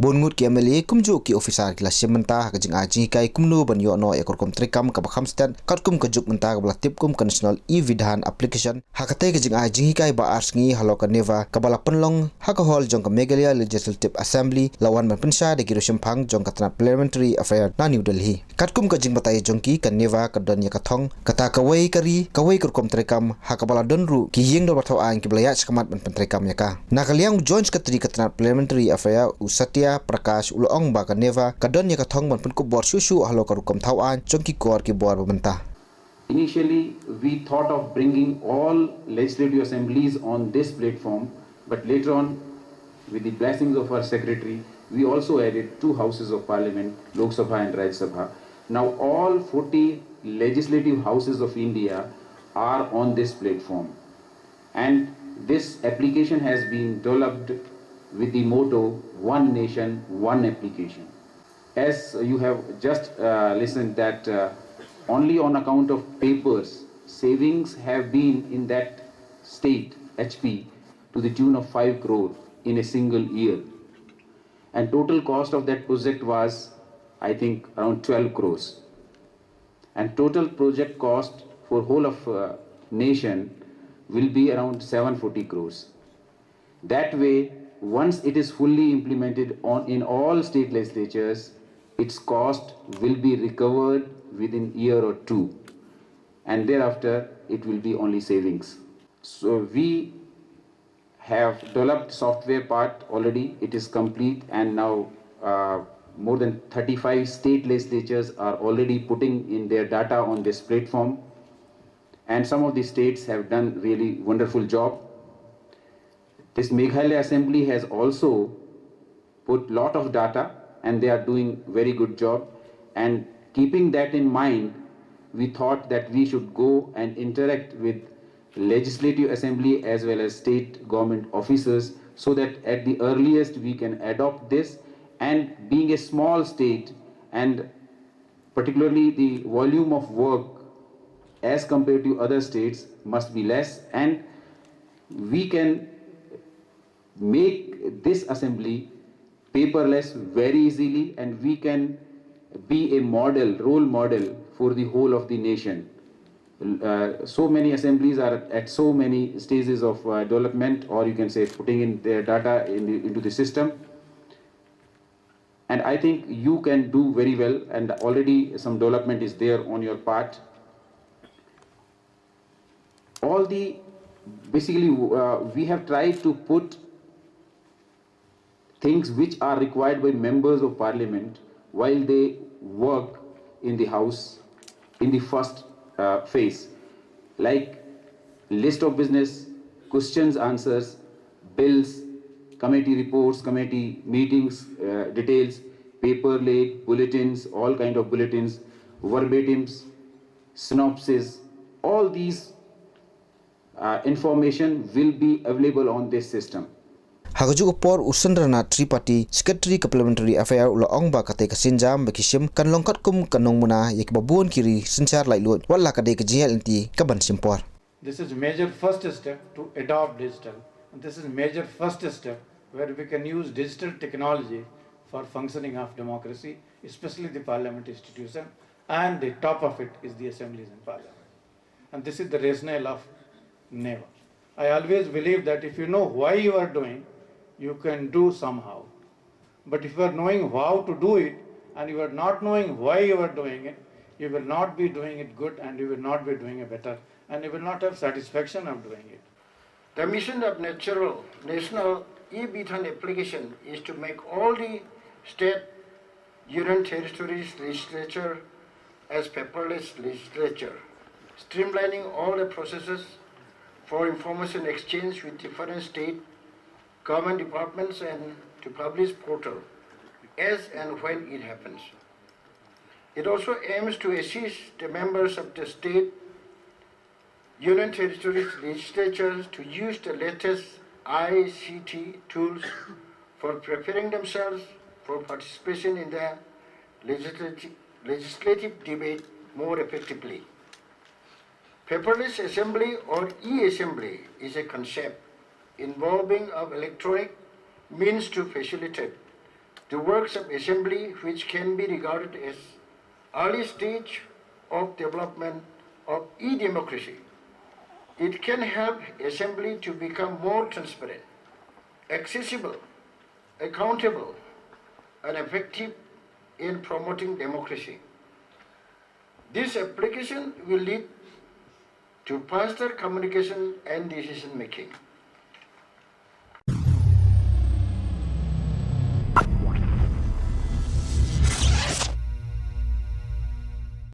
bon ngut ki MLA kumjuh ki ophisar ki la shim mynta ka JINGHIKAI kumno ban yo no ekorkom trei kam kaba kham stet katkum kajuk mynta ka bala tipkum national Vidhan Application hakate ka JINGHIKAI ba arsngi HALOR ka NeVA ka bala penlong hakahol jong ka Meghalaya Legislative Assembly lawan man pensha de giroshim phang jong ka Parliamentary Affair na New Delhi katkum ka jing batai jong ki ka NeVA ka don ya ka thong kata ka wei korkom trei kam hakabala donru ki ying do bathau an ki blaya chkamat ban trei kam ya ka nakaliang joins ka tri ka Parliamentary Affair usatya Prakash uloong ba ka NeVA kadon ya ka thong ban pun ko bor shushu HALOR ka rukom thawan chongki kor ki bor banta. Initially we thought of bringing all legislative assemblies on this platform, but later on with the blessings of our secretary we also added 2 houses of parliament, Lok Sabha and Rajya Sabha. Now all 40 legislative houses of India are on this platform, and this application has been developed with the motto one nation, one application. As you have just listened that only on account of papers, savings have been in that state, HP, to the tune of 5 crore in a single year. And total cost of that project was, I think, around 12 crores. And total project cost for whole of nation will be around 740 crores. That way, once it is fully implemented in all state legislatures, its cost will be recovered within a year or 2, and thereafter it will be only savings. So we have developed software part already, it is complete, and now more than 35 state legislatures are already putting in their data on this platform, and some of the states have done really wonderful job. This Meghalaya Assembly has also put lot of data and they are doing very good job, and keeping that in mind, we thought that we should go and interact with Legislative Assembly as well as state government officers so that at the earliest we can adopt this, and being a small state and particularly the volume of work as compared to other states must be less, and we can make this assembly paperless very easily, and we can be a model, role model for the whole of the nation. So many assemblies are at so many stages of development, or you can say putting in their data into the system, and I think you can do very well, and already some development is there on your part. Basically we have tried to put things which are required by members of parliament while they work in the house in the first phase, like list of business, questions, answers, bills, committee reports, committee meetings, details, paper laid, bulletins, all kind of bulletins, verbatims, synopsis, all these information will be available on this system. Hakajuk por usendrana Tripati Secretary Parliamentary Affair uloong ba kate kasinjam bakishim kan longkat kum kanong muna yak babuan kiri sencar lai lut wala kade ka JLNT kaban simpor. This is major first step to adopt digital, and this is major first step where we can use digital technology for functioning of democracy, especially the parliament institution, and the top of it is the assemblies in parliament. And this is the rationale of NeVA. I always believe that if you know why you are doing, you can do somehow. But if you are knowing how to do it and you are not knowing why you are doing it, you will not be doing it good, and you will not be doing it better, and you will not have satisfaction of doing it. The mission of National Vidhan Application is to make all the state, union territories legislature as paperless legislature, streamlining all the processes for information exchange with different state government departments and to publish portal as and when it happens. It also aims to assist the members of the state, union territories legislatures to use the latest ICT tools for preparing themselves for participation in the legislative debate more effectively. Paperless assembly or e-assembly is a concept involving of electronic means to facilitate the works of assembly, which can be regarded as early stage of development of e-democracy. It can help assembly to become more transparent, accessible, accountable, and effective in promoting democracy. This application will lead to faster communication and decision making.